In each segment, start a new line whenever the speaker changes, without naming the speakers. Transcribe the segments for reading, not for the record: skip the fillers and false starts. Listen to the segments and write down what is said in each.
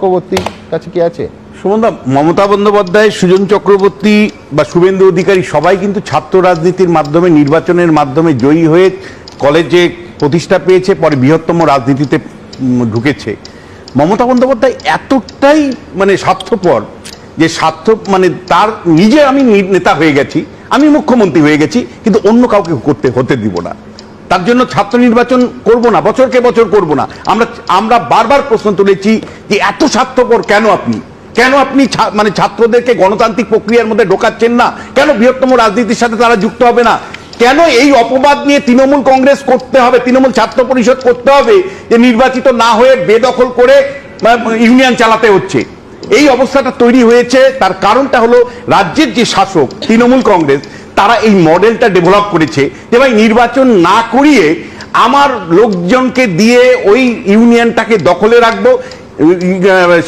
চক্রবর্তীর কাছে কি আছে?
সুমনদা, মমতা বন্দ্যোপাধ্যায়, সুজন চক্রবর্তী বা শুভেন্দু অধিকারী সবাই কিন্তু ছাত্র রাজনীতির মাধ্যমে, নির্বাচনের মাধ্যমে জয়ী হয়ে কলেজে প্রতিষ্ঠা পেয়েছে, পরে বৃহত্তম রাজনীতিতে ঢুকেছে। মমতা বন্দ্যোপাধ্যায় এতটাই মানে স্বার্থপর যে মানে তার নিজে আমি নেতা হয়ে গেছি, আমি মুখ্যমন্ত্রী হয়ে গেছি, কিন্তু অন্য কাউকে হতে দিব না। তার জন্য ছাত্র নির্বাচন করব না, বছরকে বছর করব না। আমরা বারবার প্রশ্ন তুলেছি যে এত স্বার্থপর কেন আপনি মানে ছাত্রদেরকে গণতান্ত্রিক প্রক্রিয়ার মধ্যে ঢোকাচ্ছেন না? কেন বৃহত্তম রাজনীতির সাথে তারা যুক্ত হবে না? কেন এই অপবাদ নিয়ে তৃণমূল কংগ্রেস করতে হবে, তৃণমূল ছাত্র পরিষদ করতে হবে যে নির্বাচিত না হয়ে বেদখল করে ইউনিয়ন চালাতে হচ্ছে? এই অবস্থাটা তৈরি হয়েছে, তার কারণটা হলো রাজ্যের যে শাসক তৃণমূল কংগ্রেস, তারা এই মডেলটা ডেভেলপ করেছে যে ভাই নির্বাচন না করিয়ে আমার লোকজনকে দিয়ে ওই ইউনিয়নটাকে দখলে রাখবো,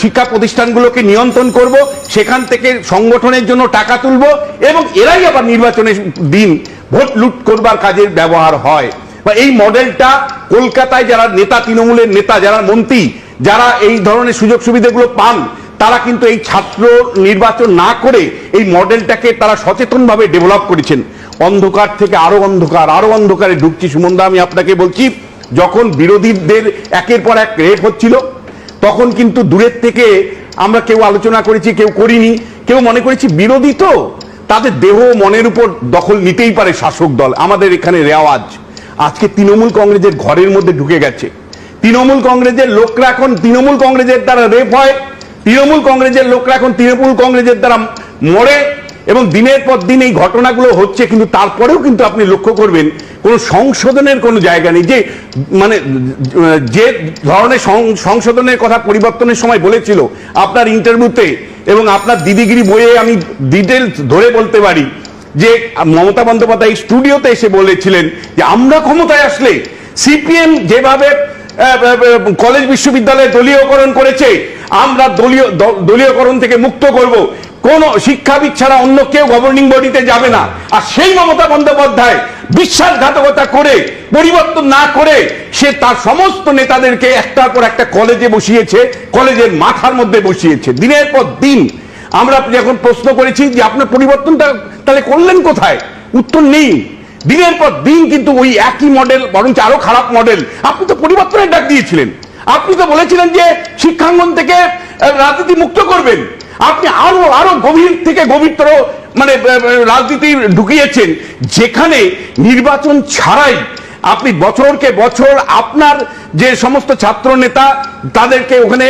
শিক্ষা প্রতিষ্ঠানগুলোকে নিয়ন্ত্রণ করব, সেখান থেকে সংগঠনের জন্য টাকা তুলব, এবং এরাই আবার নির্বাচনের দিন ভোট লুট করবার কাজে ব্যবহার হয়। এই মডেলটা কলকাতায় যারা নেতা, তৃণমূলের নেতা, যারা মন্ত্রী, যারা এই ধরনের সুযোগ সুবিধাগুলো পান, তারা কিন্তু এই ছাত্র নির্বাচন না করে এই মডেলটাকে তারা সচেতনভাবে ডেভেলপ করেছেন। অন্ধকার থেকে আরো অন্ধকারে ঢুকছি। সুমনদা, আমি আপনাকে বলছি, যখন বিরোধীদের একের পর এক রেপ হচ্ছিল, তখন কিন্তু দূরের থেকে আমরা কেউ আলোচনা করেছি, কেউ করিনি, কেউ মনে করেছি বিরোধী তো তাদের দেহ মনের উপর দখল নিতেই পারে শাসক দল, আমাদের এখানে রেওয়াজ। আজকে তৃণমূল কংগ্রেসের ঘরের মধ্যে ঢুকে গেছে। তৃণমূল কংগ্রেসের লোকরা এখন তৃণমূল কংগ্রেসের দ্বারা রেপ হয়, তৃণমূল কংগ্রেসের লোকরা এখন তৃণমূল কংগ্রেসের দ্বারা মরে, এবং দিনের পর দিন এই ঘটনাগুলো হচ্ছে। কিন্তু তারপরেও কিন্তু আপনি লক্ষ্য করবেন কোনো সংশোধনের কোনো জায়গা নেই। যে মানে যে ধরনের সংশোধনের কথা পরিবর্তনের সময় বলেছিল আপনার ইন্টারভিউতে, এবং আপনার দিদিগিরি বইয়ে আমি ডিটেলস ধরে বলতে পারি যে মমতা বন্দ্যোপাধ্যায় স্টুডিওতে এসে বলেছিলেন যে আমরা ক্ষমতায় আসলে সিপিএম যেভাবে কলেজ বিশ্ববিদ্যালয়ে দলীয়করণ করেছে, আমরা দলীয়করণ থেকে মুক্ত করব, কোন শিক্ষাবিদ ছাড়া অন্য কেউ গভর্নিং বডিতে যাবে না। আর সেই মমতা বন্দ্যোপাধ্যায় বিশ্বাসঘাতকতা করে, পরিবর্তন না করে, সে তার সমস্ত নেতাদেরকে একটার পর একটা কলেজে বসিয়েছে, কলেজের মাথার মধ্যে বসিয়েছে। দিনের পর দিন আমরা যখন প্রশ্ন করেছি যে আপনার পরিবর্তনটা তাহলে করলেন কোথায়, উত্তর নেই। দিনের পর দিন কিন্তু ওই একই মডেল, বরঞ্চ আরো খারাপ মডেল। আপনি তো পরিবর্তনের ডাক দিয়েছিলেন, আপনি তো বলেছিলেন যে শিক্ষাঙ্গন থেকে রাজনীতি মুক্ত করবেন। আপনি আরো গভীর থেকে গভীরতর মানে রাজনীতি ঢুকিয়েছেন, যেখানে নির্বাচন ছাড়াই আপনি বছরকে বছর আপনার যে সমস্ত ছাত্র নেতা তাদেরকে ওখানে